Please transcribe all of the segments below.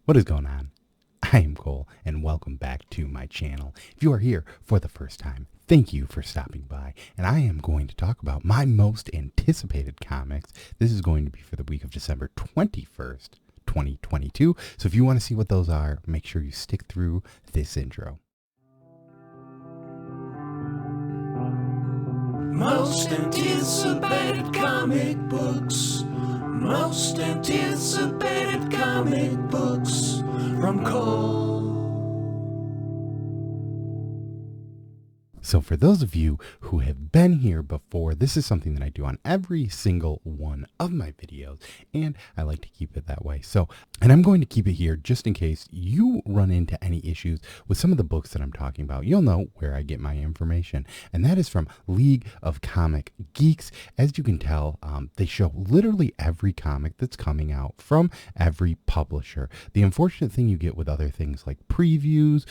What is going on? I am Cole, and welcome back to my channel. If you are here for the first time, thank you for stopping by, and I am going to talk about my most anticipated comics. This is going to be for the week of December 21st, 2022, so if you want to see what those are, make sure you stick through this intro. Most anticipated comic books. Most anticipated comic books from Cole. So for those of you who have been here before, this is something that I do on every single one of my videos, and I like to keep it that way. And I'm going to keep it here just in case you run into any issues with some of the books that I'm talking about. You'll know where I get my information, and that is from League of Comic Geeks. As you can tell, they show literally every comic that's coming out from every publisher. The unfortunate thing you get with other things like previews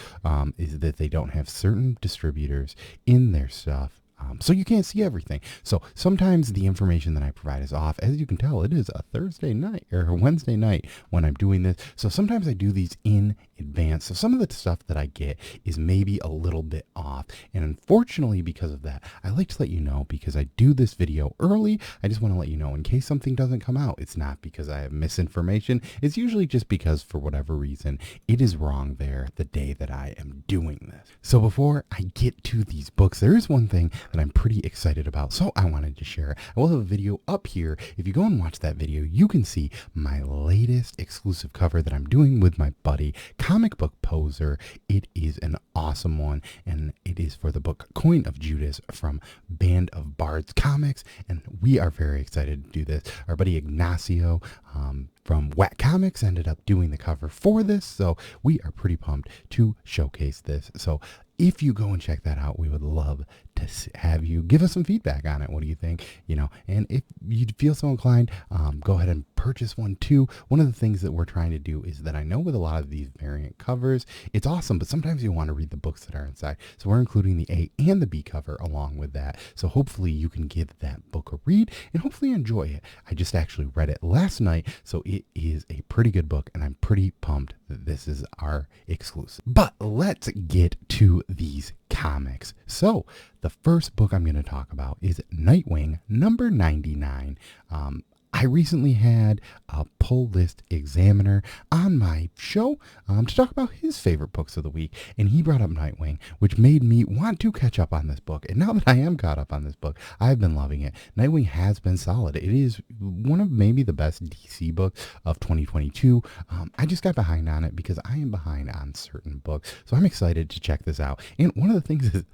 is that they don't have certain distributors in their stuff, so you can't see everything. So sometimes the information that I provide is off. As you can tell, it is a Thursday night or a Wednesday night when I'm doing this, so sometimes I do these in advance. So some of the stuff that I get is maybe a little bit off, and unfortunately because of that, I like to let you know because I do this video early. I just want to let you know in case something doesn't come out. It's not because I have misinformation. It's usually just because for whatever reason it is wrong there the day that I am doing this. So before I get to these books, there is one thing that I'm pretty excited about, so I wanted to share it. I will have a video up here. If you go and watch that video, you can see my latest exclusive cover that I'm doing with my buddy Comic Book Poser. It is an awesome one, and it is for the book Coin of Judas from Band of Bards Comics, and we are very excited to do this. Our buddy Ignacio from Whack Comics ended up doing the cover for this, so we are pretty pumped to showcase this. So if you go and check that out, we would love to have you give us some feedback on it. What do you think? And if you feel so inclined, go ahead and purchase one too. One of the things that we're trying to do is that I know with a lot of these variant covers, it's awesome, but sometimes you want to read the books that are inside. So we're including the A and the B cover along with that. So hopefully you can give that book a read and hopefully enjoy it. I just actually read it last night, so it is a pretty good book, and I'm pretty pumped that this is our exclusive. But let's get to these comics. So the first book I'm going to talk about is Nightwing number 99. I recently had a Pull List Examiner on my show to talk about his favorite books of the week, and he brought up Nightwing, which made me want to catch up on this book. And now that I am caught up on this book, I've been loving it. Nightwing has been solid. It is one of maybe the best DC books of 2022. I just got behind on it because I am behind on certain books, so I'm excited to check this out. And one of the things is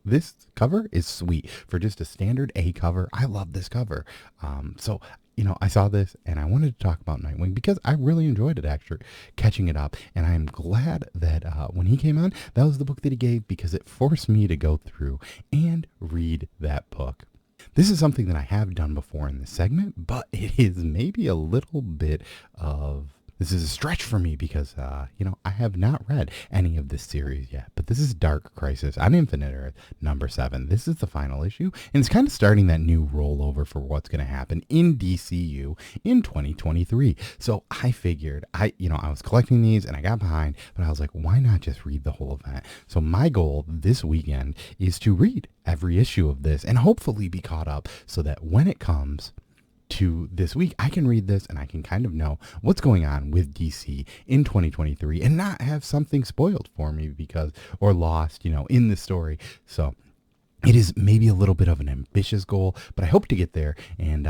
this cover is sweet for just a standard A cover. I love this cover. I saw this and I wanted to talk about Nightwing because I really enjoyed it, actually catching it up. And I'm glad that when he came on, that was the book that he gave because it forced me to go through and read that book. This is something that I have done before in this segment, but it is maybe a little bit of... This is a stretch for me because, I have not read any of this series yet. But this is Dark Crisis on Infinite Earth, number 7. This is the final issue, and it's kind of starting that new rollover for what's going to happen in DCU in 2023. So I figured, I was collecting these, and I got behind, but I was like, why not just read the whole event? So my goal this weekend is to read every issue of this and hopefully be caught up so that when it comes to this week, I can read this and I can kind of know what's going on with DC in 2023 and not have something spoiled for me or lost, in the story. So it is maybe a little bit of an ambitious goal, but I hope to get there. And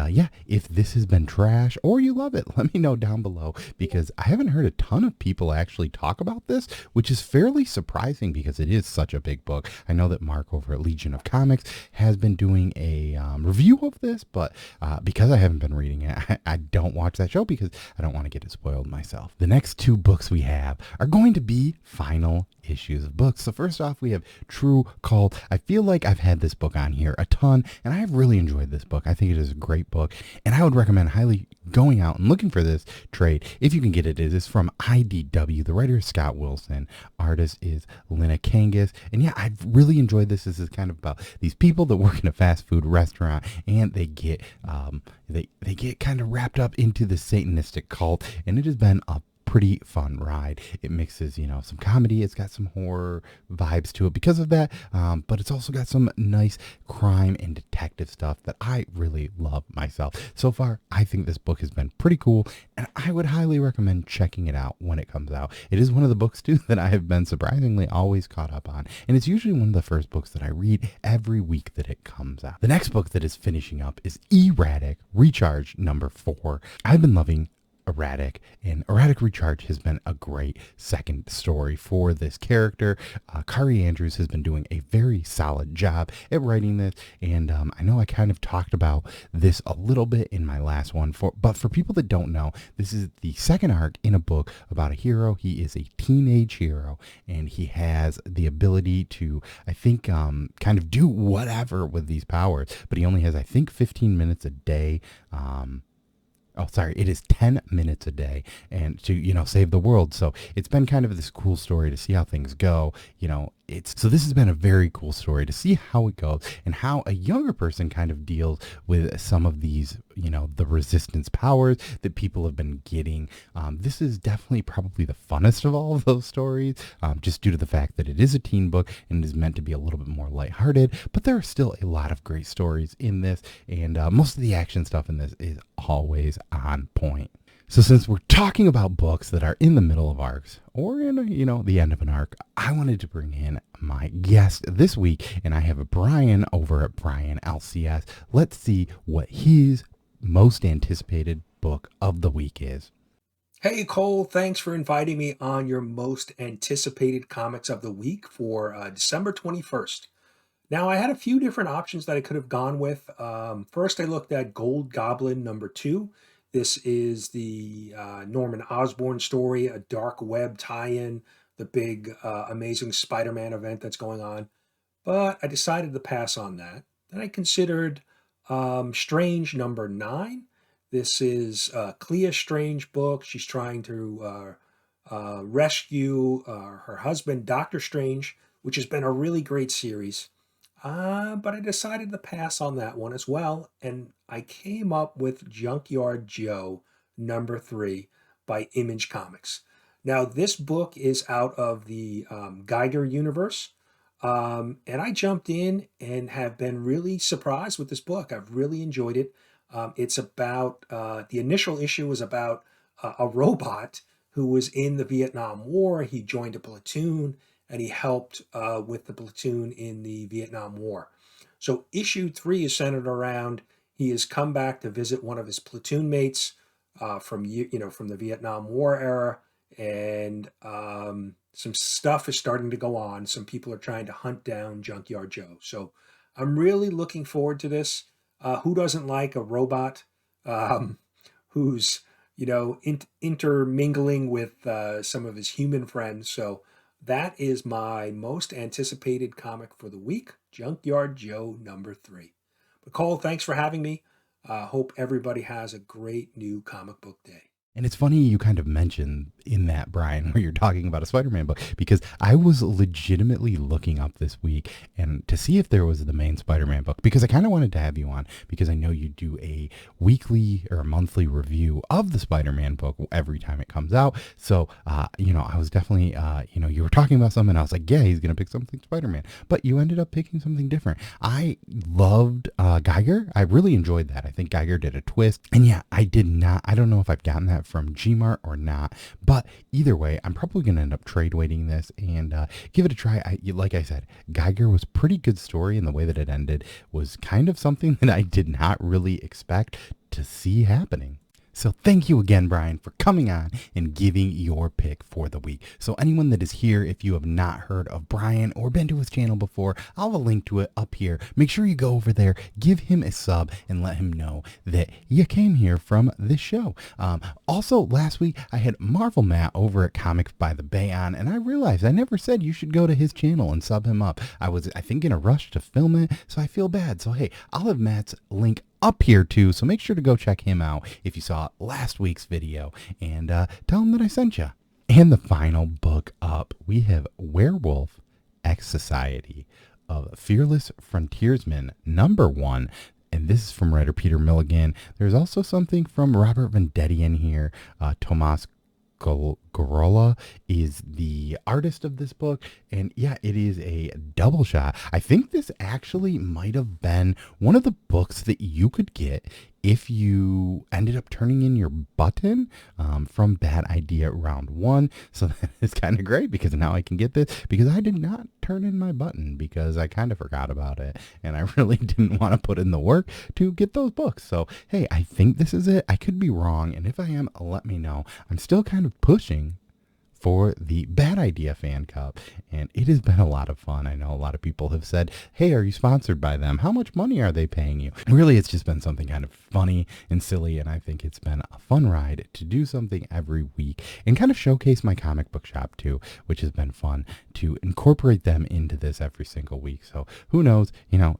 if this has been trash or you love it, let me know down below because I haven't heard a ton of people actually talk about this, which is fairly surprising because it is such a big book. I know that Mark over at Legion of Comics has been doing a review of this, but because I haven't been reading it, I don't watch that show because I don't want to get it spoiled myself. The next two books we have are going to be final issues of books. So first off, we have True Cult. I feel like I've had this book on here a ton, and I have really enjoyed this book. I think it is a great book, and I would recommend highly going out and looking for this trade if you can get it. It is from IDW. The writer is Scott Wilson. Artist is Lina Kangas. And yeah, I've really enjoyed this. This is kind of about these people that work in a fast food restaurant, and they get kind of wrapped up into the Satanistic cult, and it has been a pretty fun ride. It mixes, some comedy. It's got some horror vibes to it because of that, but it's also got some nice crime and detective stuff that I really love myself. So far, I think this book has been pretty cool, and I would highly recommend checking it out when it comes out. It is one of the books, too, that I have been surprisingly always caught up on, and it's usually one of the first books that I read every week that it comes out. The next book that is finishing up is E-Ratic Recharge number 4. I've been loving E-Ratic, and E-Ratic Recharge has been a great second story for this character. Kari Andrews has been doing a very solid job at writing this, and I know I kind of talked about this a little bit in my last one, but for people that don't know, this is the second arc in a book about a hero. He is a teenage hero, and he has the ability to, I think, kind of do whatever with these powers, but he only has, I think, 15 minutes a day. It is 10 minutes a day, and to, save the world. So it's been kind of this cool story to see how things go. So this has been a very cool story to see how it goes and how a younger person kind of deals with some of these, the resistance powers that people have been getting. This is definitely probably the funnest of all of those stories, just due to the fact that it is a teen book and is meant to be a little bit more lighthearted, but there are still a lot of great stories in this, and most of the action stuff in this is always on point. So since we're talking about books that are in the middle of arcs or in, the end of an arc, I wanted to bring in my guest this week, and I have Brian over at Brian LCS. Let's see what his most anticipated book of the week is. Hey, Cole, thanks for inviting me on your most anticipated comics of the week for December 21st. Now, I had a few different options that I could have gone with. First, I looked at Gold Goblin number 2. This is the Norman Osborn story, a dark web tie-in, the big Amazing Spider-Man event that's going on. But I decided to pass on that. Then I considered Strange number 9. This is Clea Strange book. She's trying to rescue her husband, Dr. Strange, which has been a really great series. But I decided to pass on that one as well, and I came up with Junkyard Joe number 3 by Image Comics. Now, this book is out of the Geiger universe, and I jumped in and have been really surprised with this book. I've really enjoyed it. It's about, the initial issue was about a robot who was in the Vietnam War. He joined a platoon, and he helped with the platoon in the Vietnam War. So issue 3 is centered around he has come back to visit one of his platoon mates from the Vietnam War era, and some stuff is starting to go on. Some people are trying to hunt down Junkyard Joe. So I'm really looking forward to this. Who doesn't like a robot who's intermingling with some of his human friends? So that is my most anticipated comic for the week, Junkyard Joe number 3. But Cole, thanks for having me. Hope everybody has a great new comic book day. And it's funny you kind of mentioned in that, Brian, where you're talking about a Spider-Man book, because I was legitimately looking up this week and to see if there was the main Spider-Man book, because I kind of wanted to have you on because I know you do a weekly or a monthly review of the Spider-Man book every time it comes out. So, I was definitely, you were talking about something and I was like, yeah, he's going to pick something Spider-Man, but you ended up picking something different. I loved Geiger. I really enjoyed that. I think Geiger did a twist. And yeah, I don't know if I've gotten that from Gmart or not, but either way, I'm probably going to end up trade weighting this and give it a try. Like I said, Geiger was pretty good story, and the way that it ended was kind of something that I did not really expect to see happening. So thank you again, Brian, for coming on and giving your pick for the week. So anyone that is here, if you have not heard of Brian or been to his channel before, I'll have a link to it up here. Make sure you go over there, give him a sub, and let him know that you came here from this show. Also, last week, I had Marvel Matt over at Comics by the Bay on, and I realized I never said you should go to his channel and sub him up. I think, in a rush to film it, so I feel bad. So, hey, I'll have Matt's link up here too, so make sure to go check him out if you saw last week's video, and tell him that I sent you. And the final book up, we have Werewolf X Society of Fearless Frontiersman number 1, and this is from writer Peter Milligan. There's also something from Robert Vendetti in here, Tomas Gorola is the artist of this book. And yeah, it is a double shot. I think this actually might have been one of the books that you could get if you ended up turning in your button from Bad Idea Round 1. So that is kind of great because now I can get this because I did not turn in my button because I kind of forgot about it. And I really didn't want to put in the work to get those books. So, hey, I think this is it. I could be wrong. And if I am, let me know. I'm still kind of pushing for the Bad Idea Fan Cup, and it has been a lot of fun. I know a lot of people have said, hey, are you sponsored by them? How much money are they paying you? And really, it's just been something kind of funny and silly, and I think it's been a fun ride to do something every week and kind of showcase my comic book shop too, which has been fun to incorporate them into this every single week. So who knows,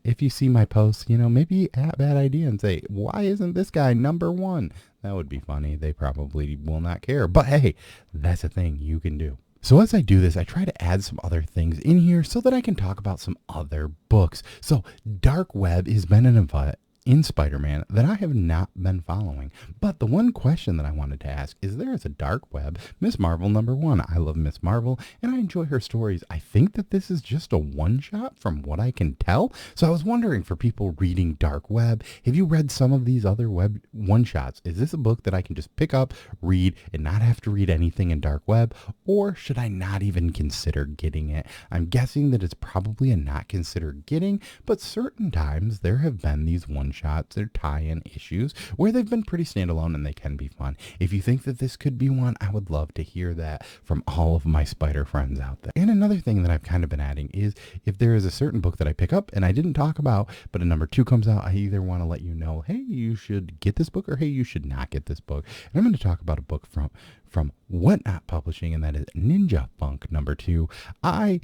if you see my posts, maybe at Bad Idea and say, why isn't this guy number 1? That would be funny. They probably will not care. But hey, that's a thing you can do. So as I do this, I try to add some other things in here so that I can talk about some other books. So Dark Web has been an event in Spider-Man that I have not been following. But the one question that I wanted to ask is there is a Dark Web, Miss Marvel #1. I love Miss Marvel and I enjoy her stories. I think that this is just a one-shot from what I can tell. So I was wondering for people reading Dark Web, have you read some of these other web one-shots? Is this a book that I can just pick up, read, and not have to read anything in Dark Web? Or should I not even consider getting it? I'm guessing that it's probably a not consider getting, but certain times there have been these one-shots or tie-in issues where they've been pretty standalone and they can be fun. If you think that this could be one, I would love to hear that from all of my spider friends out there. And another thing that I've kind of been adding is if there is a certain book that I pick up and I didn't talk about, but a number 2 comes out, I either want to let you know, hey, you should get this book, or hey, you should not get this book. And I'm going to talk about a book from Whatnot Publishing, and that is Ninja Funk #2. I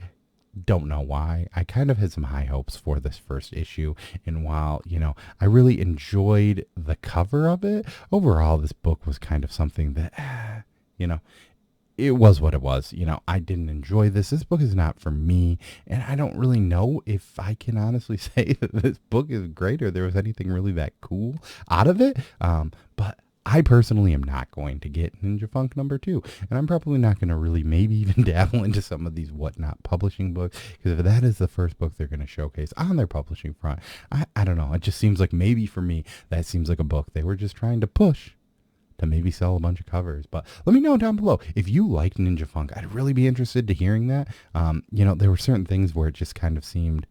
don't know why. I kind of had some high hopes for this first issue, and while, I really enjoyed the cover of it, overall this book was kind of something that, it was what it was. I didn't enjoy this. This book is not for me, and I don't really know if I can honestly say that this book is great or there was anything really that cool out of it, but I personally am not going to get Ninja Funk #2, and I'm probably not going to really maybe even dabble into some of these Whatnot Publishing books, because if that is the first book they're going to showcase on their publishing front, I don't know. It just seems like maybe for me, that seems like a book they were just trying to push to maybe sell a bunch of covers. But let me know down below if you liked Ninja Funk. I'd really be interested to hearing that. There were certain things where it just kind of seemed,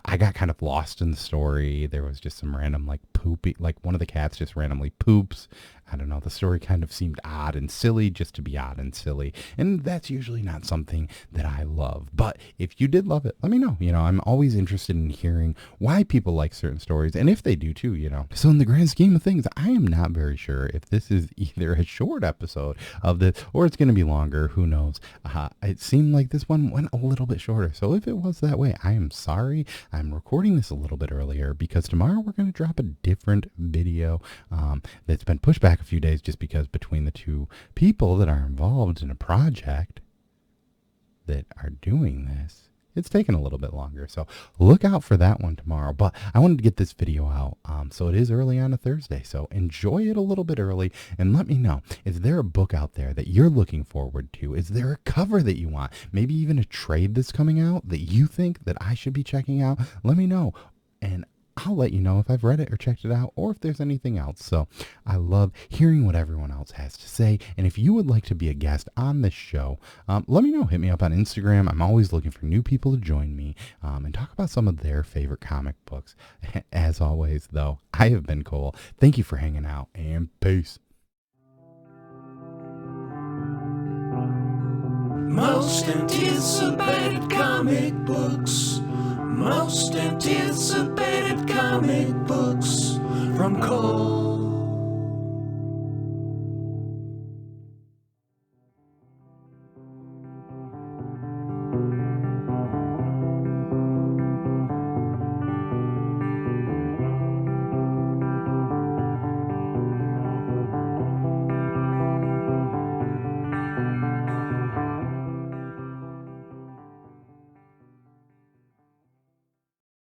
I got kind of lost in the story. There was just some random poopy, one of the cats just randomly poops. I don't know. The story kind of seemed odd and silly just to be odd and silly. And that's usually not something that I love. But if you did love it, let me know. I'm always interested in hearing why people like certain stories, and if they do too, So in the grand scheme of things, I am not very sure if this is either a short episode of this or it's going to be longer. Who knows? It seemed like this one went a little bit shorter. So if it was that way, I am sorry. I'm recording this a little bit earlier because tomorrow we're going to drop a different video that's been pushed back a few days just because between the two people that are involved in a project that are doing this, it's taken a little bit longer. So look out for that one tomorrow. But I wanted to get this video out. So it is early on a Thursday. So enjoy it a little bit early and let me know, is there a book out there that you're looking forward to? Is there a cover that you want? Maybe even a trade that's coming out that you think that I should be checking out? Let me know. And I'll let you know if I've read it or checked it out or if there's anything else. So I love hearing what everyone else has to say. And if you would like to be a guest on this show, let me know. Hit me up on Instagram. I'm always looking for new people to join me and talk about some of their favorite comic books. As always, though, I have been Cole. Thank you for hanging out, and peace. Most anticipated comic books. Most anticipated comic books from Cole.